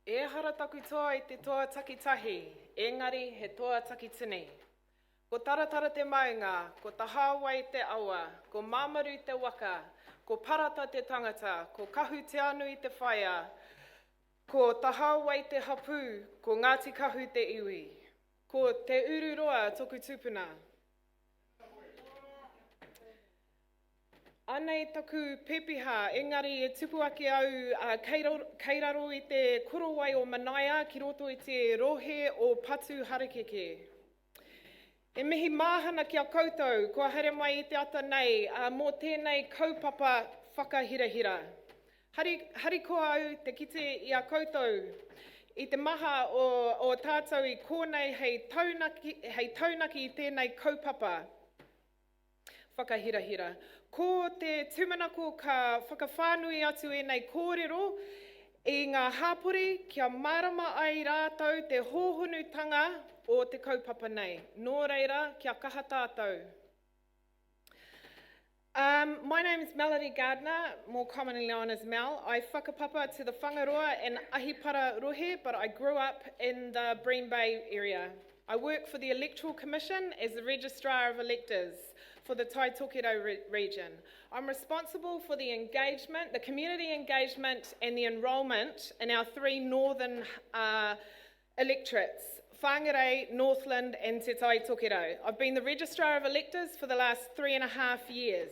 E hara taku toa I te toa takitahi, engari he toa takitini. Ko taratara te maunga, ko tahawa I te awa, ko mamaru I te waka, ko parata te tangata, ko kahu te anu I te whaia, ko tahawa I te hapu, ko Ngāti kahu te iwi, ko te ururoa toku tupuna. Anei taku pepeha, engari e tupu ake au keiraro I te korowai o manaia ki roto I te rohe o patu harakeke. E mihi māhana ki a koutou, kua haere mai I te ata nei, mō tēnei kaupapa whakahirahira. Hari ko au te kite I a koutou, I te maha o tātou I kōnei hei taunaki I tēnei kaupapa whakahirahira. Ko te tumanako ka whakawhānui atu e nei kōrero I ngā hāpori kia marama ai rātou te hōhonutanga o te kaupapa nei. Nō reira kia kaha tātou. My name is Melody Gardner, more commonly known as Mel. I whakapapa to the Whangaroa and Ahipara Rohe, but I grew up in the Bream Bay area. I work for the Electoral Commission as the Registrar of Electors for the Tai Toketo region. I'm responsible for the engagement, the community engagement and the enrolment in our three northern electorates, Whangarei, Northland and Te Tai Toketo. I've been the Registrar of Electors for the last 3.5 years.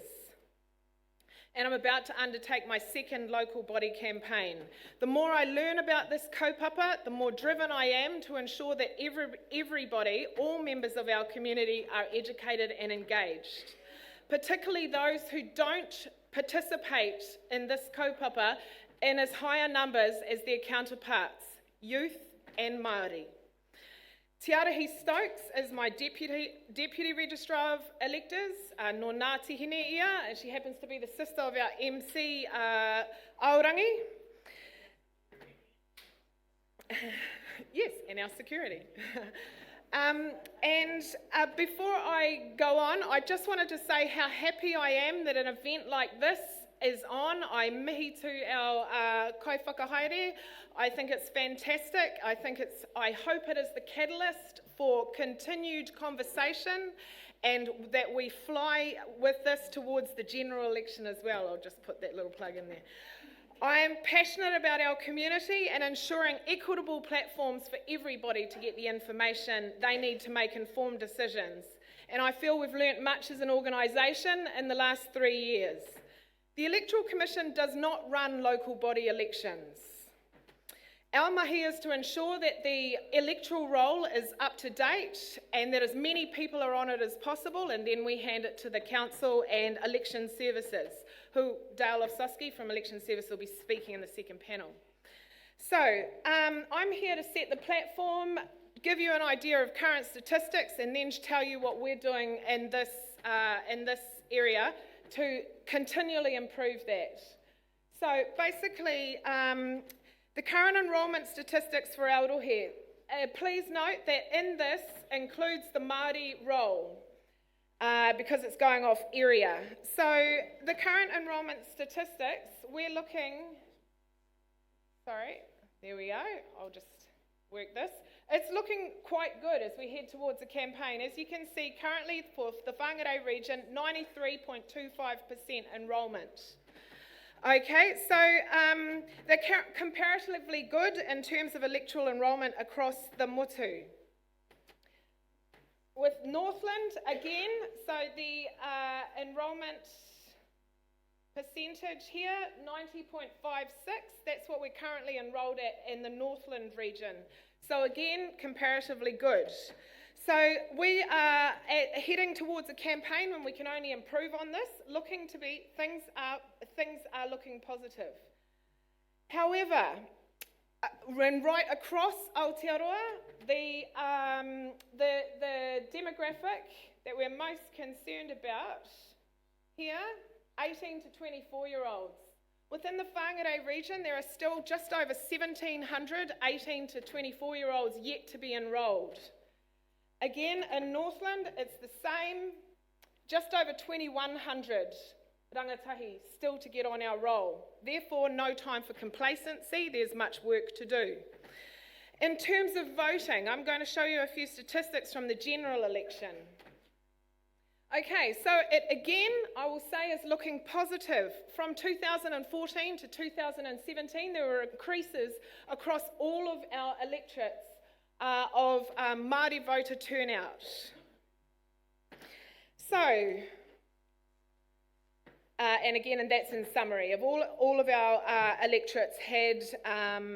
And I'm about to undertake my second local body campaign. The more I learn about this kaupapa, the more driven I am to ensure that everybody, all members of our community, are educated and engaged, particularly those who don't participate in this kaupapa in as higher numbers as their counterparts, youth and Māori. Tiarahi Stokes is my Deputy Registrar of Electors, no Ngāti Hine ia, and she happens to be the sister of our MC Aorangi. Yes, and our security. Before I go on, I just wanted to say how happy I am that an event like this is on. I mihi to our kai whakahaere. I think it's fantastic. I hope it is the catalyst for continued conversation and that we fly with this towards the general election as well. I'll just put that little plug in there. I am passionate about our community and ensuring equitable platforms for everybody to get the information they need to make informed decisions. And I feel we've learnt much as an organisation in the last 3 years. The Electoral Commission does not run local body elections. Our mahi is to ensure that the electoral roll is up to date and that as many people are on it as possible, and then we hand it to the Council and Election Services, who Dale Ofsosky from Election Service will be speaking in the second panel. So, I'm here to set the platform, give you an idea of current statistics, and then tell you what we're doing in this area to continually improve that. So basically, the current enrolment statistics for Aotearoa. Please note that in this includes the Māori roll because it's going off area. So the current enrolment statistics, we're looking, there we go, I'll just work this. It's looking quite good as we head towards the campaign. As you can see, currently for the Whangarei region, 93.25% enrolment. Okay, so they're comparatively good in terms of electoral enrolment across the motu. With Northland, again, so the enrolment percentage here, 90.56, that's what we're currently enrolled at in the Northland region. So again, comparatively good. So we are heading towards a campaign when we can only improve on this, things are looking positive. However, right across Aotearoa, the demographic that we're most concerned about here, 18 to 24-year-olds. Within the Whangarei region, there are still just over 1,700 18 to 24-year-olds yet to be enrolled. Again, in Northland, it's the same, just over 2,100 rangatahi still to get on our roll. Therefore, no time for complacency, there's much work to do. In terms of voting, I'm going to show you a few statistics from the general election. Okay, so it again, I will say, is looking positive. From 2014 to 2017, there were increases across all of our electorates of Māori voter turnout. So, and that's in summary, of all of our electorates had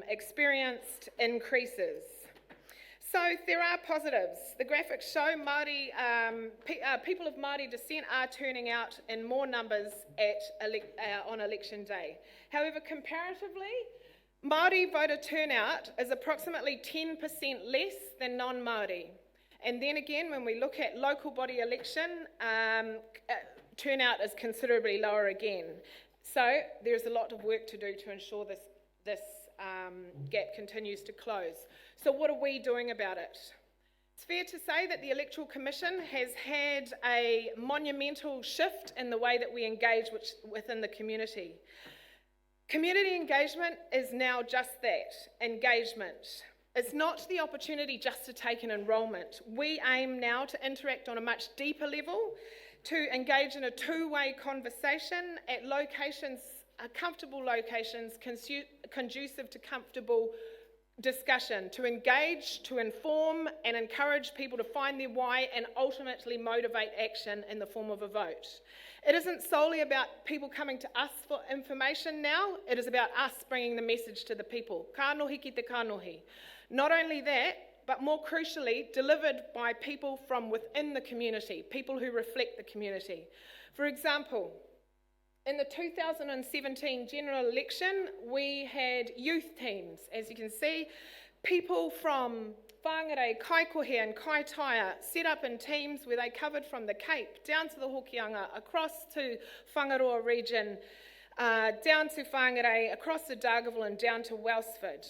experienced increases. So there are positives. The graphics show Māori, people of Māori descent are turning out in more numbers on election day. However, comparatively, Māori voter turnout is approximately 10% less than non-Māori. And then again, when we look at local body election, turnout is considerably lower again. So there's a lot of work to do to ensure this gap continues to close. So what are we doing about it? It's fair to say that the Electoral Commission has had a monumental shift in the way that we engage within the community. Community engagement is now just that, engagement. It's not the opportunity just to take an enrolment. We aim now to interact on a much deeper level, to engage in a two-way conversation at locations, comfortable locations, conducive to comfortable discussion, to engage, to inform and encourage people to find their why and ultimately motivate action in the form of a vote. It isn't solely about people coming to us for information now, it is about us bringing the message to the people. Kānohi ki te kānohi. Not only that, but more crucially, delivered by people from within the community, people who reflect the community. For example, in the 2017 general election, we had youth teams. As you can see, people from Whangarei, Kaikohe and Kaitaia set up in teams where they covered from the Cape down to the Hokianga, across to Whangaroa region, down to Whangarei, across the Dargaville and down to Welsford.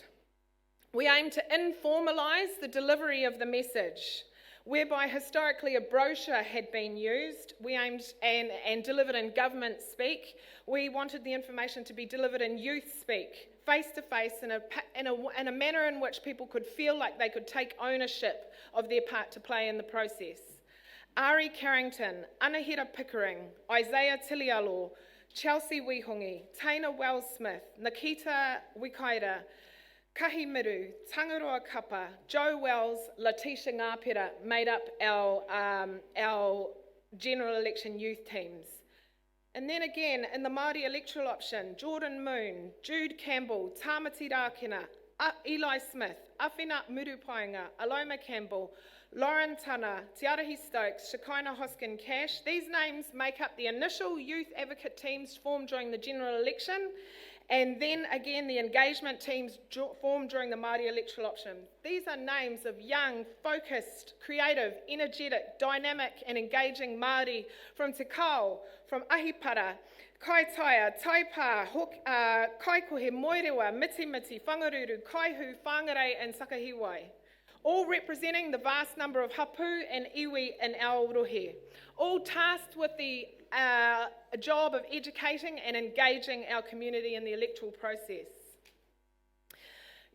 We aim to informalise the delivery of the message, whereby historically a brochure had been used. We aimed and delivered in government speak. We wanted the information to be delivered in youth speak, face to face, in a manner in which people could feel like they could take ownership of their part to play in the process. Ari Carrington, Anahira Pickering, Isaiah Tilialo, Chelsea Wihongi, Taina Wells-Smith, Nikita Wikaira, Kahi Miru, Tangaroa Kapa, Joe Wells, Letitia Ngāpera made up our general election youth teams. And then again, in the Māori electoral option, Jordan Moon, Jude Campbell, Tāmati Rākena, Eli Smith, Awhina Murupainga, Aloma Campbell, Lauren Tana, Te Arahi Stokes, Shekinah Hoskin Cash. These names make up the initial youth advocate teams formed during the general election, and then again the engagement teams formed during the Māori electoral option. These are names of young, focused, creative, energetic, dynamic and engaging Māori from Te Kao, from Ahipara, Kaitaia, Taipā, Kaikohe, Moerewa, Mitimiti, Whangaruru, Kaihu, Whangarei and Sakahiwai, all representing the vast number of hapu and iwi in Aotearoa, all tasked with the job of educating and engaging our community in the electoral process.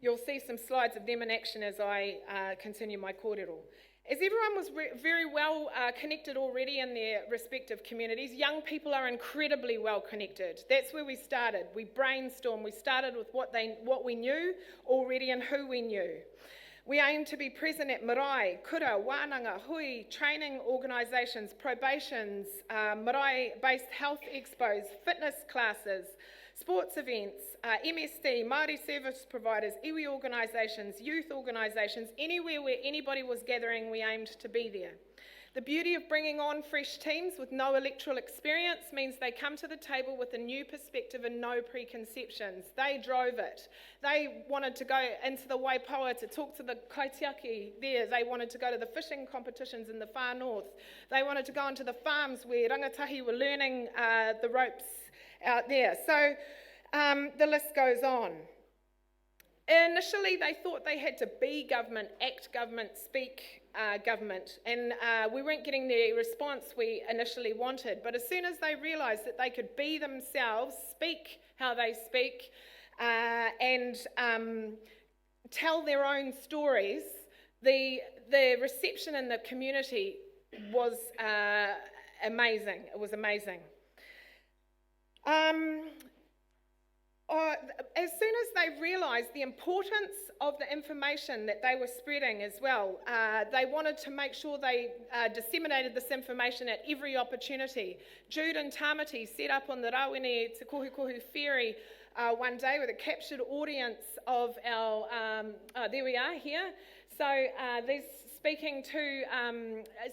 You'll see some slides of them in action as I continue my kōrero. As everyone was very well connected already in their respective communities, young people are incredibly well connected. That's where we started. We brainstormed. We started with what we knew already and who we knew. We aim to be present at marae, kura, wānanga, hui, training organisations, probations, marae-based health expos, fitness classes, sports events, MSD, Māori service providers, iwi organisations, youth organisations, anywhere where anybody was gathering, we aimed to be there. The beauty of bringing on fresh teams with no electoral experience means they come to the table with a new perspective and no preconceptions. They drove it. They wanted to go into the Waipoa to talk to the kaitiaki there. They wanted to go to the fishing competitions in the far north. They wanted to go into the farms where rangatahi were learning the ropes out there. So the list goes on. Initially, they thought they had to be government, act government, speak government, and we weren't getting the response we initially wanted. But as soon as they realised that they could be themselves, speak how they speak, and tell their own stories, the reception in the community was amazing. It was amazing. As soon as they realised the importance of the information that they were spreading as well, they wanted to make sure they disseminated this information at every opportunity. Jude and Tamati set up on the Rawene Te Kohukohu ferry one day with a captured audience of our, there we are here. So there's speaking to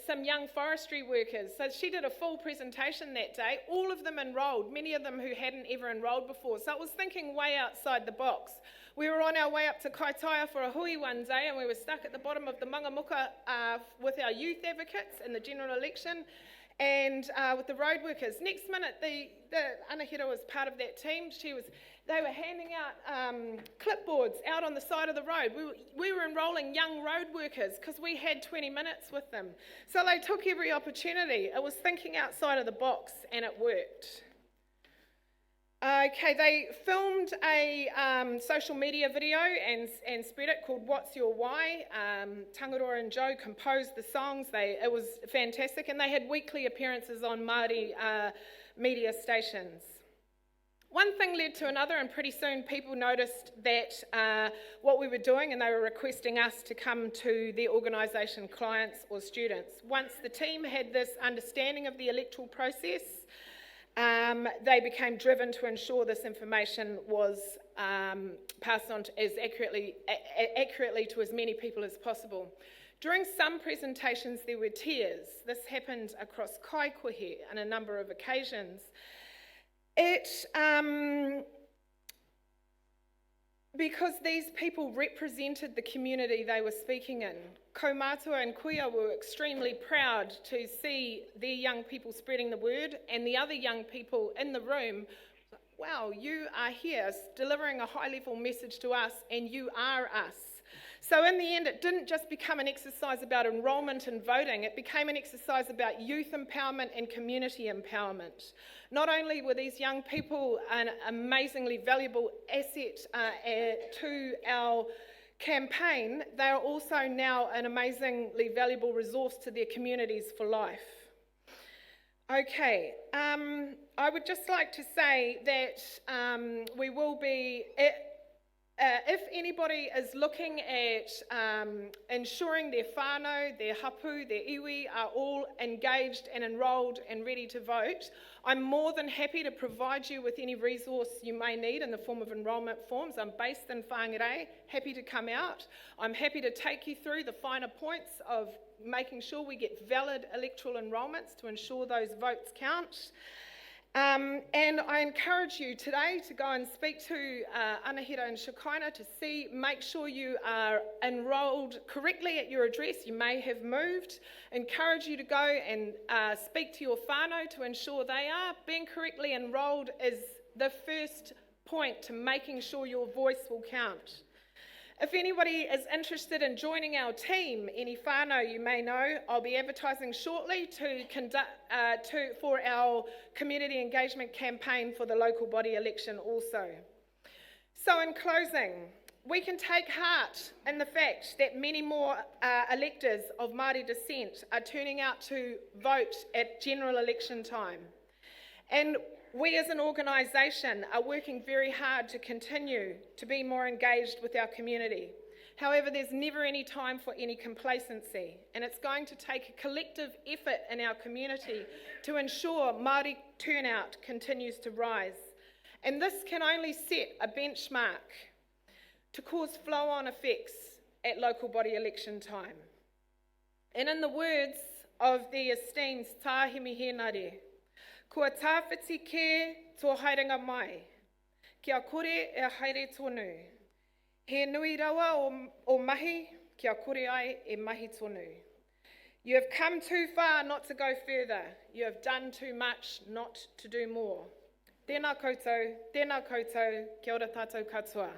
some young forestry workers. So she did a full presentation that day, all of them enrolled, many of them who hadn't ever enrolled before. So it was thinking way outside the box. We were on our way up to Kaitaia for a hui one day, and we were stuck at the bottom of the Mangamuka with our youth advocates in the general election and with the road workers. Next minute, the Anahira was part of that team. They were handing out clipboards out on the side of the road. We were enrolling young road workers because we had 20 minutes with them. So they took every opportunity. It was thinking outside of the box, and it worked. Okay, they filmed a social media video and spread it called What's Your Why? Tangaroa and Joe composed the songs. It was fantastic, and they had weekly appearances on Māori media stations. One thing led to another, and pretty soon people noticed that what we were doing, and they were requesting us to come to their organisation, clients or students. Once the team had this understanding of the electoral process, they became driven to ensure this information was passed on as accurately to as many people as possible. During some presentations, there were tears. This happened across Kaikohe on a number of occasions. Because these people represented the community they were speaking in. Kaumatua and Kuia were extremely proud to see their young people spreading the word, and the other young people in the room, wow, you are here delivering a high-level message to us, and you are us. So in the end, it didn't just become an exercise about enrolment and voting, it became an exercise about youth empowerment and community empowerment. Not only were these young people an amazingly valuable asset to our campaign, they are also now an amazingly valuable resource to their communities for life. Okay, I would just like to say that we will be... if anybody is looking at ensuring their whānau, their hapu, their iwi are all engaged and enrolled and ready to vote, I'm more than happy to provide you with any resource you may need in the form of enrolment forms. I'm based in Whangarei, happy to come out. I'm happy to take you through the finer points of making sure we get valid electoral enrolments to ensure those votes count. And I encourage you today to go and speak to Anahira and Shakaina to make sure you are enrolled correctly at your address. You may have moved. Encourage you to go and speak to your whānau to ensure they are. Being correctly enrolled is the first point to making sure your voice will count. If anybody is interested in joining our team, any whānau you may know, I'll be advertising shortly for our community engagement campaign for the local body election also. So in closing, we can take heart in the fact that many more electors of Māori descent are turning out to vote at general election time. And we as an organisation are working very hard to continue to be more engaged with our community. However, there's never any time for any complacency, and it's going to take a collective effort in our community to ensure Māori turnout continues to rise. And this can only set a benchmark to cause flow-on effects at local body election time. And in the words of the esteemed Tāhimi Henare, kua tāwhiti ke tō haerenga mai, kia kore e haere tonu. He nui rawa o mahi, kia kore ai e mahi tonu. You have come too far not to go further. You have done too much not to do more. Tēnā koutou, kia ora tātou katoa.